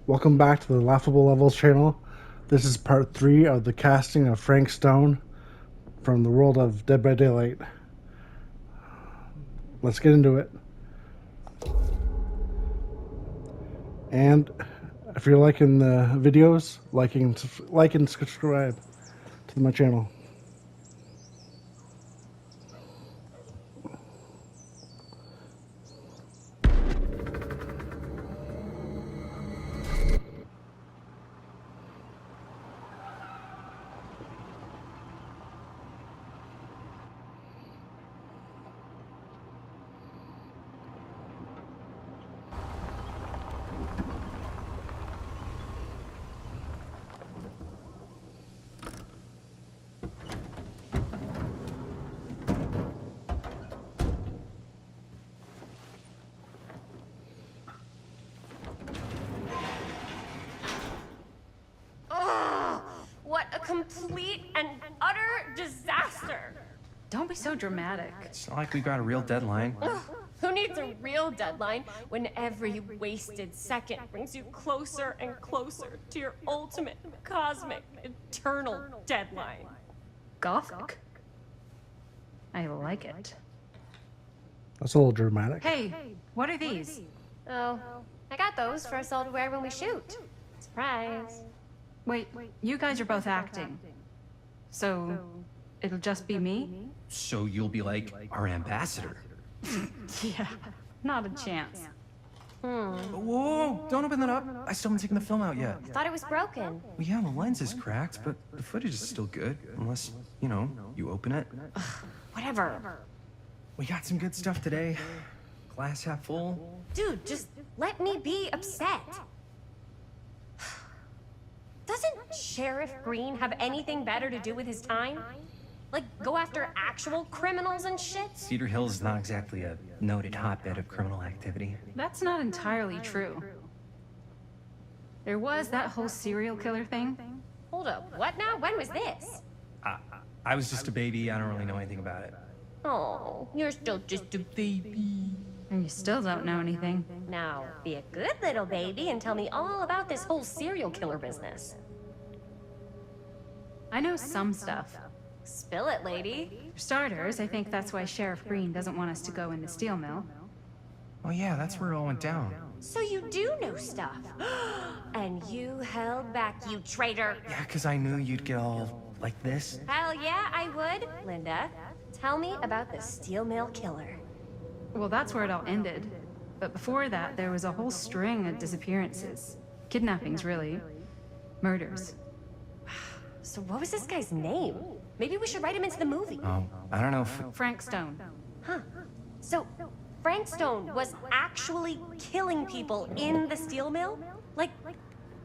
Welcome back to the Laughable Levels channel. This is part 3 of the casting of Frank Stone from the world of Dead by Daylight. Let's get into it. And if you're liking the videos, like and subscribe to my channel. What a complete and utter disaster! Don't be so dramatic. It's not like we've got a real deadline. Ugh, who needs a real deadline when every wasted second brings you closer and closer to your ultimate, cosmic, eternal deadline? Gothic. I like it. That's a little dramatic. Hey, what are these? Oh, I got those for us all to wear when we shoot. Surprise. Wait, you guys are both acting. So, it'll just be me? So you'll be like our ambassador. Yeah, not a chance. Whoa, don't open that up. I still haven't taken the film out yet. I thought it was broken. Well, yeah, the lens is cracked, but the footage is still good. Unless, you open it. Whatever. We got some good stuff today. Glass half full. Dude, just let me be upset. Doesn't Sheriff Green have anything better to do with his time? Like, go after actual criminals and shit? Cedar Hills is not exactly a noted hotbed of criminal activity. That's not entirely true. There was that whole serial killer thing. Hold up, what now? When was this? I was just a baby. I don't really know anything about it. Oh, you're still just a baby. And you still don't know anything. Now, be a good little baby and tell me all about this whole serial killer business. I know some stuff. Spill it, lady. For starters, I think that's why Sheriff Green doesn't want us to go in the steel mill. Oh yeah, that's where it all went down. So you do know stuff. And you held back, you traitor. Yeah, because I knew you'd get all like this. Hell yeah, I would. Linda, tell me about the steel mill killer. Well, that's where it all ended. But before that, there was a whole string of disappearances. Kidnappings, really. Murders. So what was this guy's name? Maybe we should write him into the movie. Oh, I don't know if... Frank Stone. Huh. So, Frank Stone was actually killing people in the steel mill? Like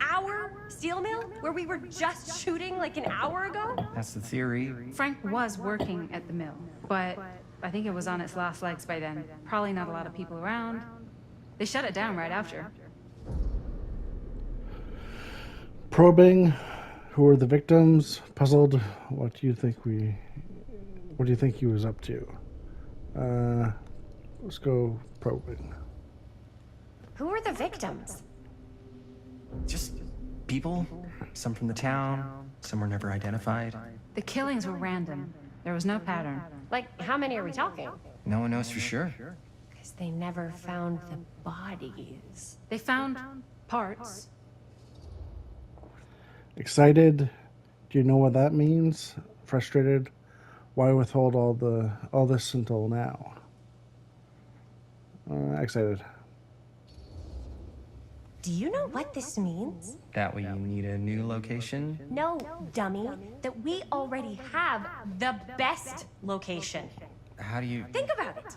our steel mill? Where we were just shooting like an hour ago? That's the theory. Frank was working at the mill, but I think it was on its last legs by then. Probably not a lot of people around. They shut it down right after. Probing who were the victims, puzzled. What do you think he was up to? Let's go probing. Who were the victims? Just people. Some from the town. Some were never identified. The killings were random. There was no pattern. Like, how many are we talking? No one knows for sure. Because they never found the bodies. They found parts. Excited? Do you know what that means? Frustrated? Why withhold all this until now? Excited. Do you know what this means? That way you need a new location? No, dummy. That we already have the best location. How do you... Think about it.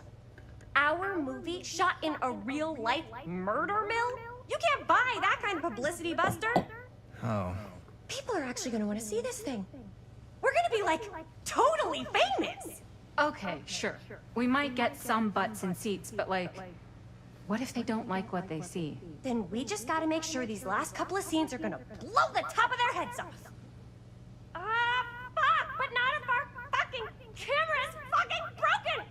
Our movie shot in a real-life murder mill? You can't buy that kind of publicity, Buster. Oh. People are actually going to want to see this thing. We're going to be, like, totally famous. Okay, sure. We might get some butts in seats, but like, what if they don't like what they see? Then we just got to make sure these last couple of scenes are going to blow the top of their heads off. Fuck, but not if our fucking camera is fucking broken.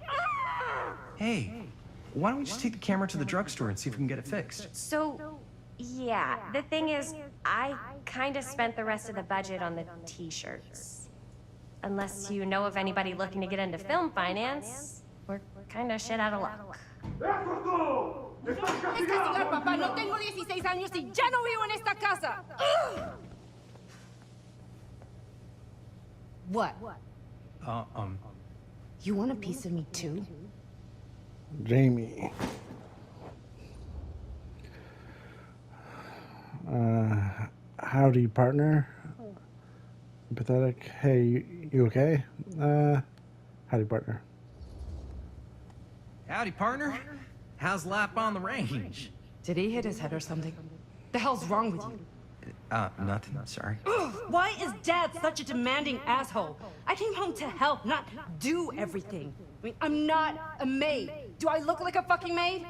Hey, why don't we just take the camera to the drugstore and see if we can get it fixed? So, Yeah, the thing is, I kind of spent the rest of the budget on the t-shirts. Unless you know of anybody looking to get into film finance, we're kind of shit out of luck. Descansar, papá. No tengo 16 años y ya no vivo en esta casa. What? Uh, You want a piece of me too? Jamie. Howdy, partner. Pathetic. Hey, you okay? Howdy, partner. howdy, partner. How's life on the range? Did he hit his head or something? The hell's wrong with you? Nothing. Sorry. Why is Dad such a demanding asshole? I came home to help, not do everything. I mean, I'm not a maid. Do I look like a fucking maid?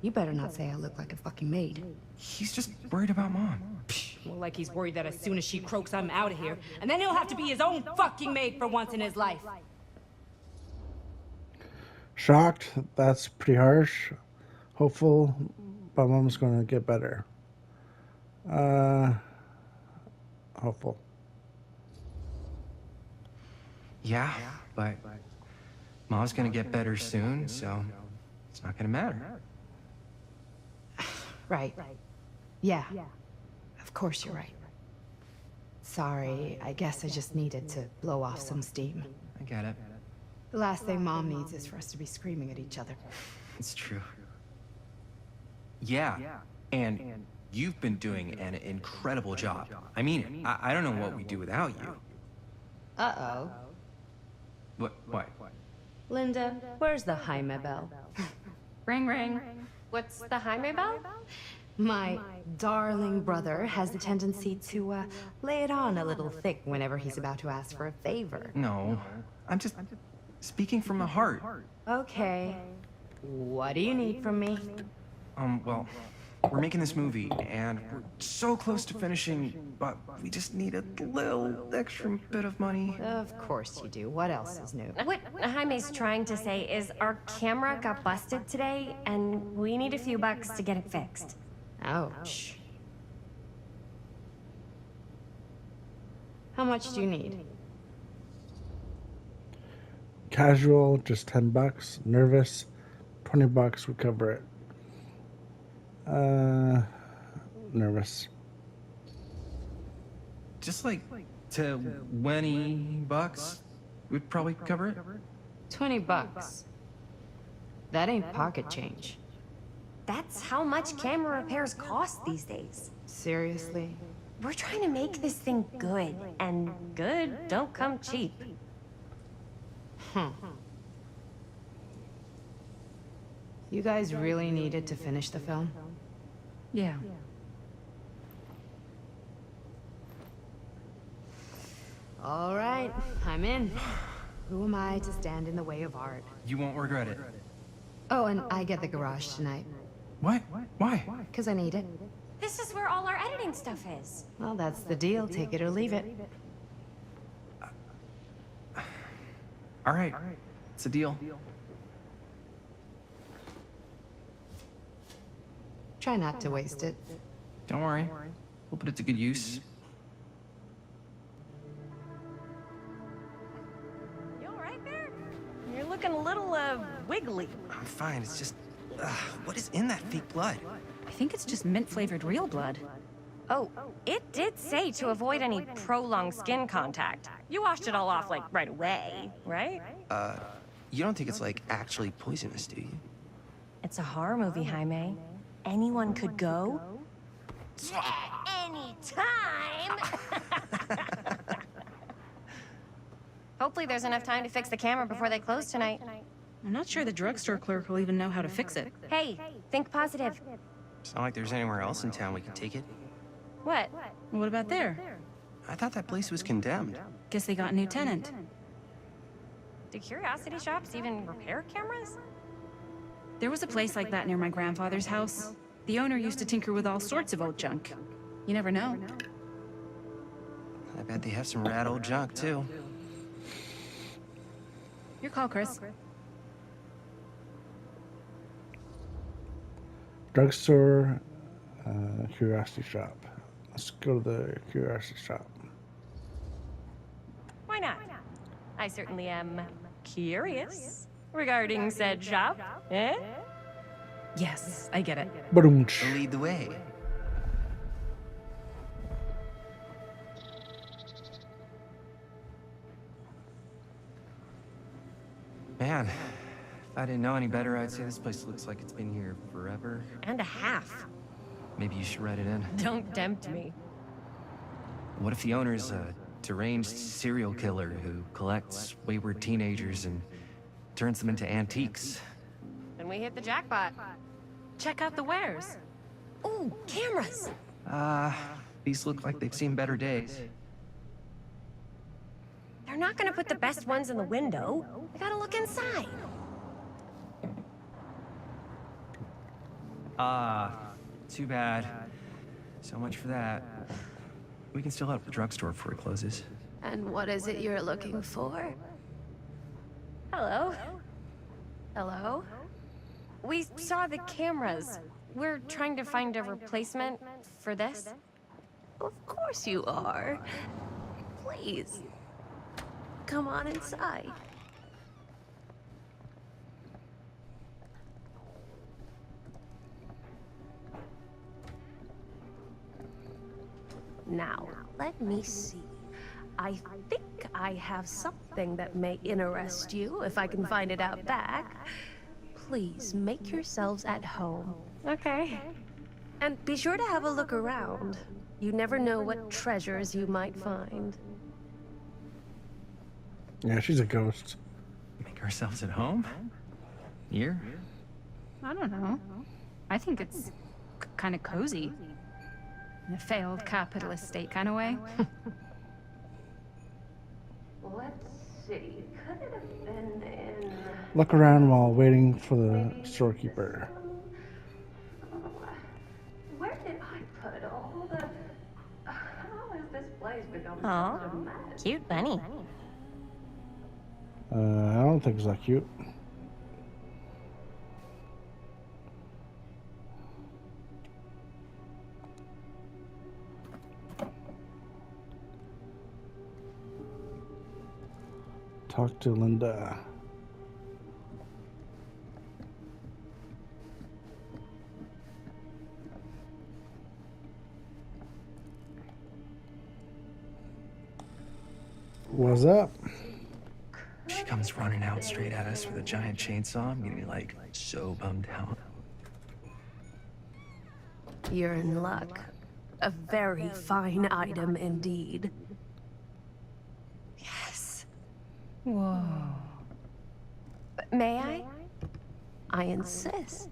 You better not say I look like a fucking maid. He's just worried about Mom. More like he's worried that as soon as she croaks, I'm out of here. And then he'll have to be his own fucking maid for once in his life. Shocked? That's pretty harsh. Hopeful, but mom's gonna get better. Hopeful. Yeah, but Mom's gonna get better soon, so it's not gonna matter. Right. Yeah. Of course you're right. Sorry, I guess I just needed to blow off some steam. I get it. The last thing Mom needs is for us to be screaming at each other. It's true. Yeah, and you've been doing an incredible job. I mean it. I don't know what we'd do without you. Uh-oh. What? Linda, where's the Jaime bell? Ring, ring. What's the Jaime bell? My darling brother has the tendency to, lay it on a little thick whenever he's about to ask for a favor. No, I'm just speaking from the heart. Okay. What do you need from me? Well, we're making this movie, and we're so close to finishing, but we just need a little extra bit of money. Of course you do. What else is new? What Jaime's trying to say is our camera got busted today, and we need a few bucks to get it fixed. Ouch. How much do you need? Casual, just $10. Nervous, $20 would cover it. Nervous. Just like $20 would probably cover it. $20. That ain't pocket change. That's how much camera repairs cost these days. Seriously? We're trying to make this thing good, and good don't come cheap. You guys really needed to finish the film? Yeah. All right, I'm in. Who am I to stand in the way of art? You won't regret it. Oh, and I get the garage tonight. What? Why? Because I need it. This is where all our editing stuff is. Well, that's the deal. Take it or leave it. All right, it's a deal. Try not to waste it. Don't worry. We'll put it to good use. You all right there? You're looking a little, wiggly. I'm fine. It's just, what is in that fake blood? I think it's just mint-flavored real blood. Oh, it did say to avoid any prolonged skin contact. You washed it all off, like, right away, right? You don't think it's, like, actually poisonous, do you? It's a horror movie, Jaime. Anyone could go. Anytime! Hopefully there's enough time to fix the camera before they close tonight. I'm not sure the drugstore clerk will even know how to fix it. Hey, think positive. It's not like there's anywhere else in town we can take it. What? What about there? I thought that place was condemned. Guess they got a new tenant. Do curiosity shops even repair cameras? There was a place like that near my grandfather's house. The owner used to tinker with all sorts of old junk. You never know. I bet they have some rad old junk, too. Your call, Chris. Drugstore curiosity shop. Let's go to the curiosity shop. Why not? I certainly am curious regarding said shop. Eh? Yes, I get it. Boom. Lead the way. Man, if I didn't know any better, I'd say this place looks like it's been here forever. And a half. Maybe you should write it in. Don't tempt me. What if the owner's a deranged serial killer who collects wayward teenagers and turns them into antiques? Then we hit the jackpot. Check out the wares. Ooh, cameras! These look like they've seen better days. They're not gonna put the best ones in the window. I gotta look inside. Too bad. So much for that. We can still head up the drugstore before it closes. And what is it you're looking for? Hello. Hello? We saw the cameras. We're trying to find a replacement for this. Of course you are. Please. Come on inside. Now, let me see. I think I have something that may interest you, if I can find it out back. Please make yourselves at home. Okay. And be sure to have a look around. You never know what treasures you might find. Yeah, she's a ghost. Make ourselves at home? Here? I don't know. I think it's kind of cozy. In a failed capitalist state kind of way. Let's see. Could it have been in... Look around while waiting for the storekeeper. Where did I put all the... How has this place become Aw, such a mess? cute bunny. I don't think it's that cute. Talk to Linda. What's up? She comes running out straight at us with a giant chainsaw. I'm gonna be like so bummed out. You're in luck. A very fine item indeed. Yes. Whoa. May I? I insist.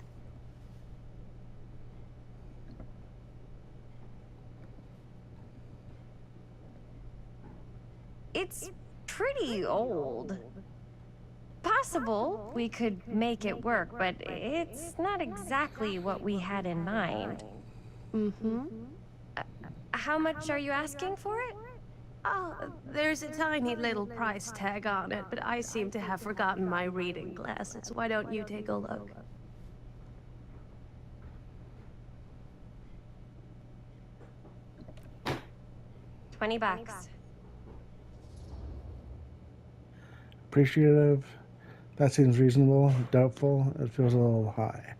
It's pretty old. Possible we could make it work, but it's not exactly what we had in mind. Mm-hmm. How much are you asking for it? Oh, there's a tiny little price tag on it, but I seem to have forgotten my reading glasses. Why don't you take a look? $20. Appreciative. That seems reasonable. Doubtful. It feels a little high.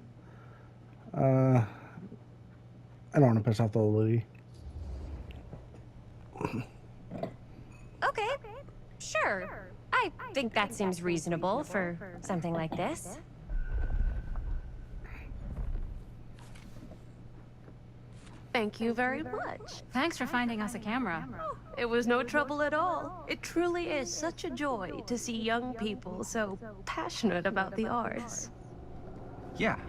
I don't want to piss off the old lady. Okay, sure. I think that seems reasonable for something like this. Thank you very much. Thanks for finding us a camera. It was no trouble at all. It truly is such a joy to see young people so passionate about the arts. Yeah.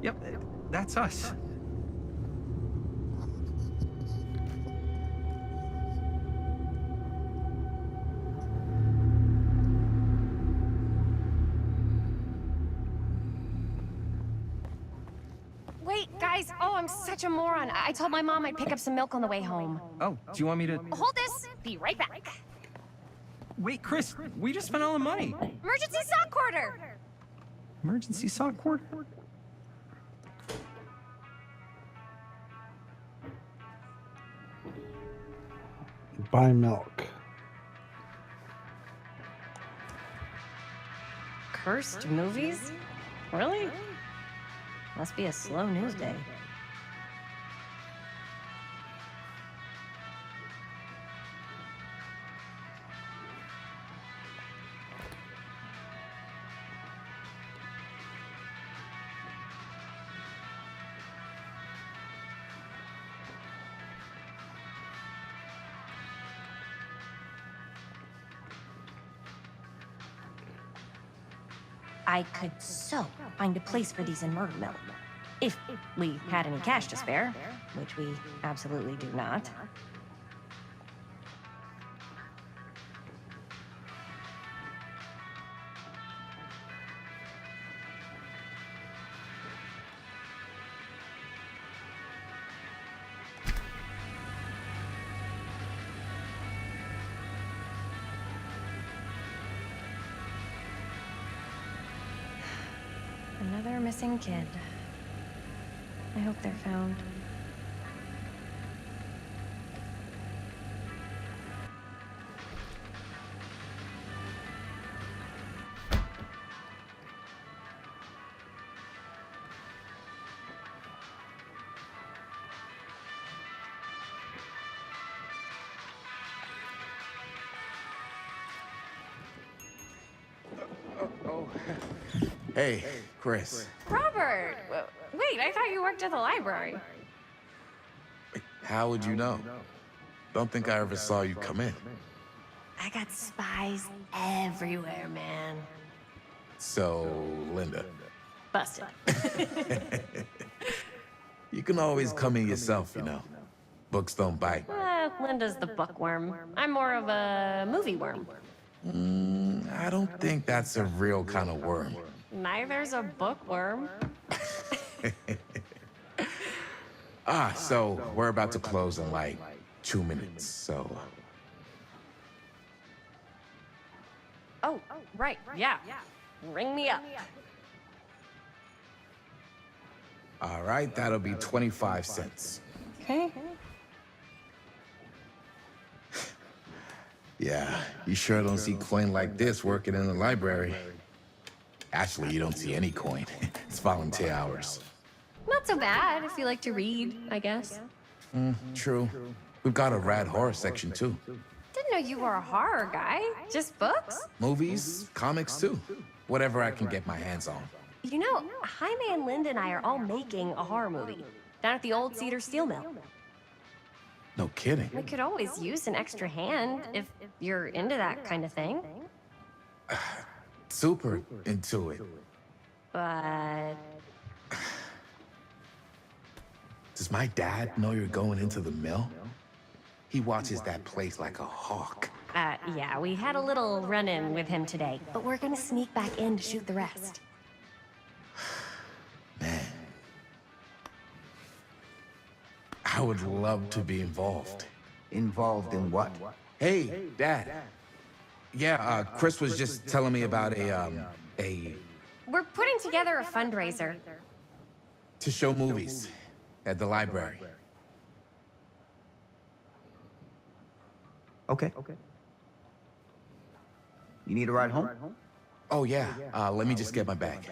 Yep, that's us. Wait, guys. Oh, I'm such a moron. I told my mom I'd pick up some milk on the way home. Oh, do you want me to... Hold this. Be right back. Wait, Chris, we just spent all the money. Emergency sock quarter. Emergency sock cord? Buy milk. Cursed movies? Really? Must be a slow news day. I could so find a place for these in Murder Mill. If we had any cash to spare, which we absolutely do not. Another missing kid. I hope they're found. Hey, Chris. Robert! Wait, I thought you worked at the library. How would you know? Don't think I ever saw you come in. I got spies everywhere, man. So, Linda, Busted. you can always come in yourself, you know. Books don't bite. Linda's the bookworm. I'm more of a movie worm. I don't think that's a real kind of worm. Neither's a bookworm. So we're about to close in like 2 minutes, so... Oh, right, yeah. Ring me up. All right, that'll be 25 cents. Okay. Yeah, you sure don't see coin like this working in the library. Actually, you don't see any coin. It's volunteer hours. Not so bad if you like to read, I guess. True. We've got a rad horror section, too. Didn't know you were a horror guy. Just books? Movies, comics, too. Whatever I can get my hands on. You know, Jaime and Linda and I are all making a horror movie down at the old Cedar Steel Mill. No kidding. We could always use an extra hand if you're into that kind of thing. Super into it. But Does my dad know you're going into the mill? He watches that place like a hawk. yeah, we had a little run-in with him today, but we're gonna sneak back in to shoot the rest. Man. I would love to be involved. Involved in what? Hey, Dad. Yeah, Chris was just telling me about a We're putting together a fundraiser. to show movies at the library. Okay. You need a ride home? Oh, yeah. Let me just get my bag.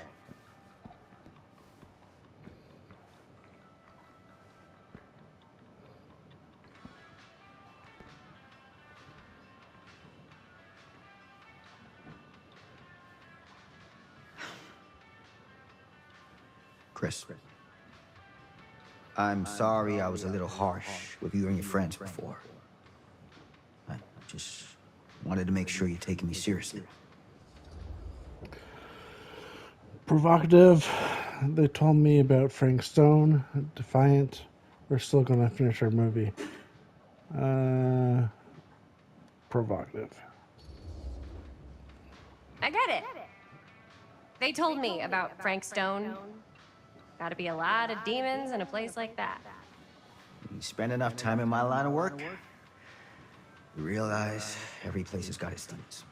Chris. I'm sorry I was a little harsh with you and your friends before. I just wanted to make sure you're taking me seriously. Provocative. They told me about Frank Stone. Defiant. We're still gonna finish our movie. Provocative. I get it. They told me about Frank Stone. Gotta be a lot of demons in a place like that. You spend enough time in my line of work, you realize every place has got its demons.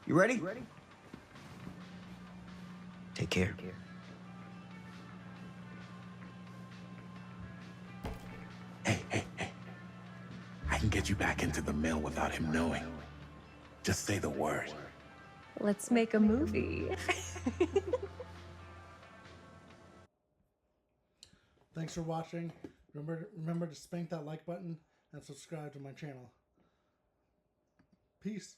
You ready? Take care. can get you back into the mill without him knowing. Just say the word. Let's make a movie. Thanks for watching. Remember to spank that like button and subscribe to my channel. Peace.